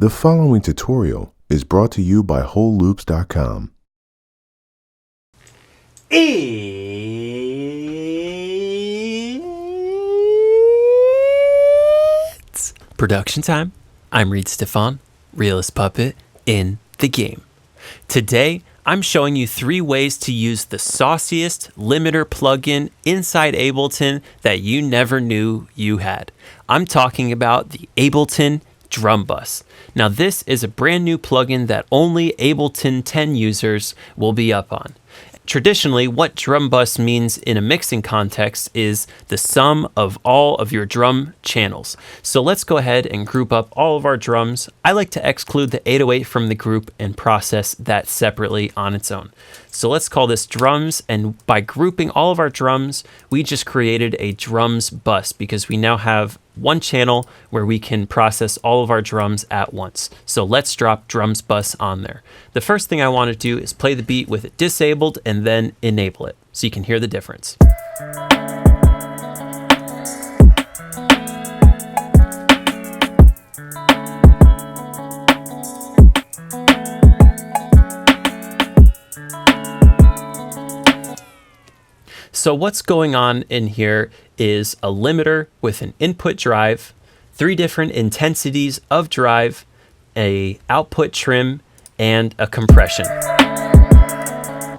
The following tutorial is brought to you by WholeLoops.com. It's production time. I'm Reid Stefan, Realest puppet in the game. Today, I'm showing you 3 ways to use the sauciest limiter plugin inside Ableton that you never knew you had. I'm talking about the Ableton Drum Bus. Now, this is a brand new plugin that only Ableton 10 users will be up on. Traditionally, what drum bus means in a mixing context is the sum of all of your drum channels. So let's go ahead and group up all of our drums. I like to exclude the 808 from the group and process that separately on its own. So let's call this drums, and by grouping all of our drums, we just created a drums bus because we now have one channel where we can process all of our drums at once. So let's drop drums bus on there. The first thing I want to do is play the beat with it disabled and then enable it so you can hear the difference. So what's going on in here is a limiter with an input drive, 3 different intensities of drive, a output trim, and a compression.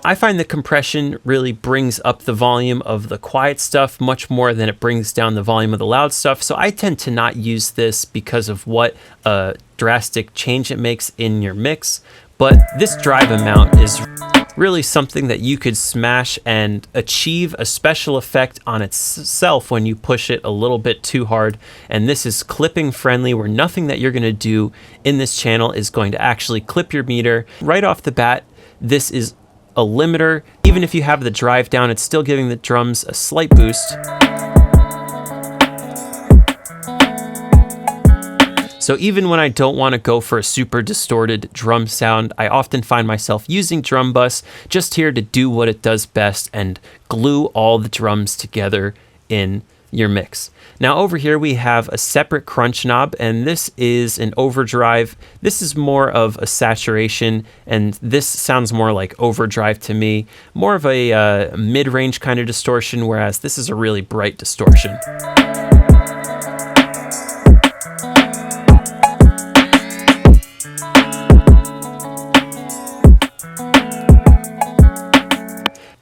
I find the compression really brings up the volume of the quiet stuff much more than it brings down the volume of the loud stuff. So I tend to not use this because of what a drastic change it makes in your mix. But this drive amount is really something that you could smash and achieve a special effect on itself when you push it a little bit too hard. And this is clipping friendly, where nothing that you're going to do in this channel is going to actually clip your meter. Right off the bat, this is a limiter. Even if you have the drive down, it's still giving the drums a slight boost. So even when I don't want to go for a super distorted drum sound, I often find myself using Drum Bus just here to do what it does best and glue all the drums together in your mix. Now over here we have a separate crunch knob, and this is an overdrive. This is more of a saturation, and this sounds more like overdrive to me. More of a mid-range kind of distortion, whereas this is a really bright distortion.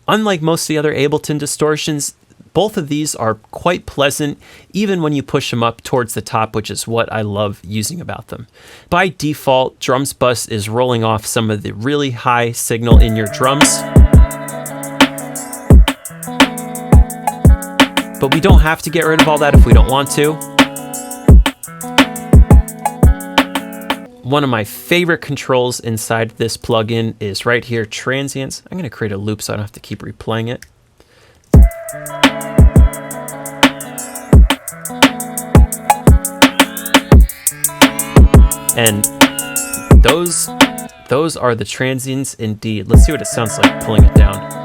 Unlike most of the other Ableton distortions, both of these are quite pleasant, even when you push them up towards the top, which is what I love using about them. By default, Drums Bus is rolling off some of the really high signal in your drums. But we don't have to get rid of all that if we don't want to. One of my favorite controls inside this plugin is right here, transients. I'm going to create a loop so I don't have to keep replaying it. And those are the transients indeed. Let's see what it sounds like pulling it down.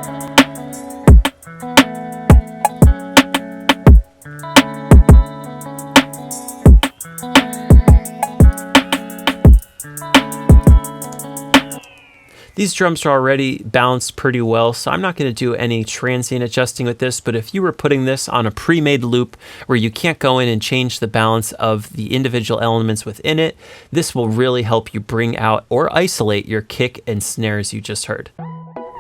These drums are already balanced pretty well, so I'm not going to do any transient adjusting with this, but if you were putting this on a pre-made loop where you can't go in and change the balance of the individual elements within it, this will really help you bring out or isolate your kick and snares you just heard.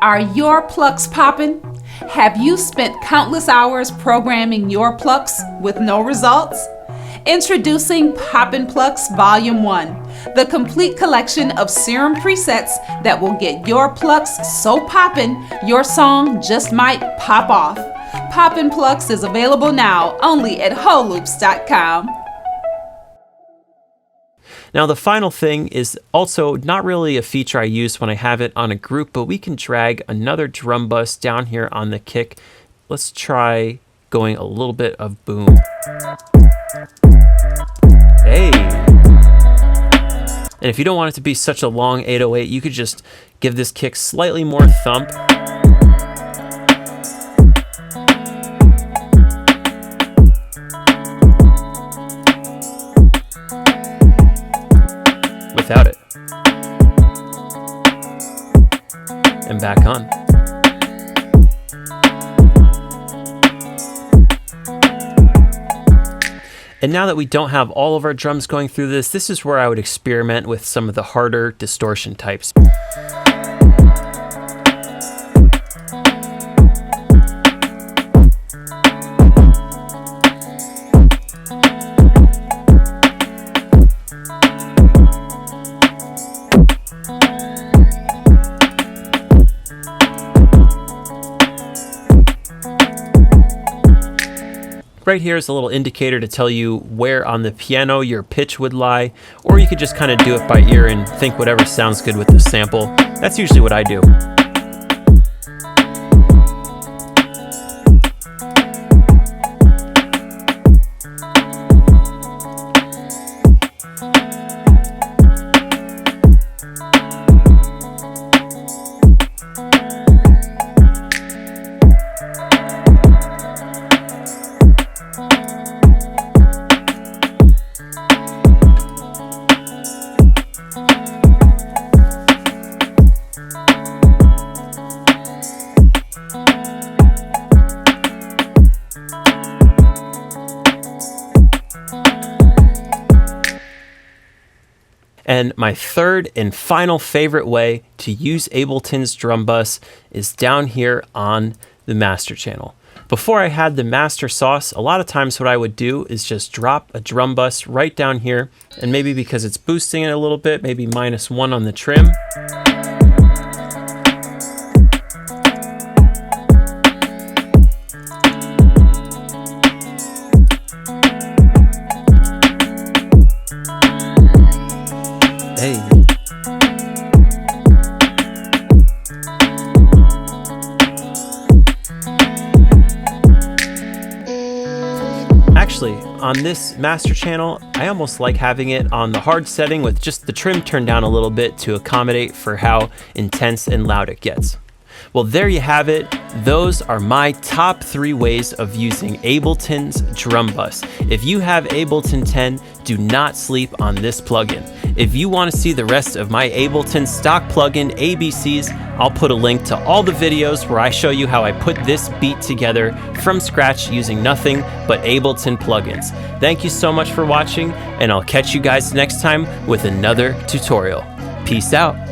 Are your plucks poppin'? Have you spent countless hours programming your plucks with no results? Introducing Poppin' Plucks Volume 1, the complete collection of serum presets that will get your plucks so poppin' your song just might pop off. Poppin' Plucks is available now only at WholeLoops.com. Now the final thing is also not really a feature I use when I have it on a group, but we can drag another drum bus down here on the kick. Let's try going a little bit of boom. Hey. And if you don't want it to be such a long 808, you could just give this kick slightly more thump. without it. And back on. And now that we don't have all of our drums going through this is where I would experiment with some of the harder distortion types. Right here is a little indicator to tell you where on the piano your pitch would lie, or you could just kind of do it by ear and think whatever sounds good with the sample. That's usually what I do. And my third and final favorite way to use Ableton's drum bus is down here on the master channel. Before I had the master sauce, a lot of times what I would do is just drop a drum bus right down here, and maybe because it's boosting it a little bit, maybe -1 on the trim. Hey. Actually, on this master channel, I almost like having it on the hard setting with just the trim turned down a little bit to accommodate for how intense and loud it gets. Well, there you have it. Those are my top 3 ways of using Ableton's drum bus. If you have Ableton 10, do not sleep on this plugin. If you want to see the rest of my Ableton stock plugin ABCs, I'll put a link to all the videos where I show you how I put this beat together from scratch using nothing but Ableton plugins. Thank you so much for watching, and I'll catch you guys next time with another tutorial. Peace out.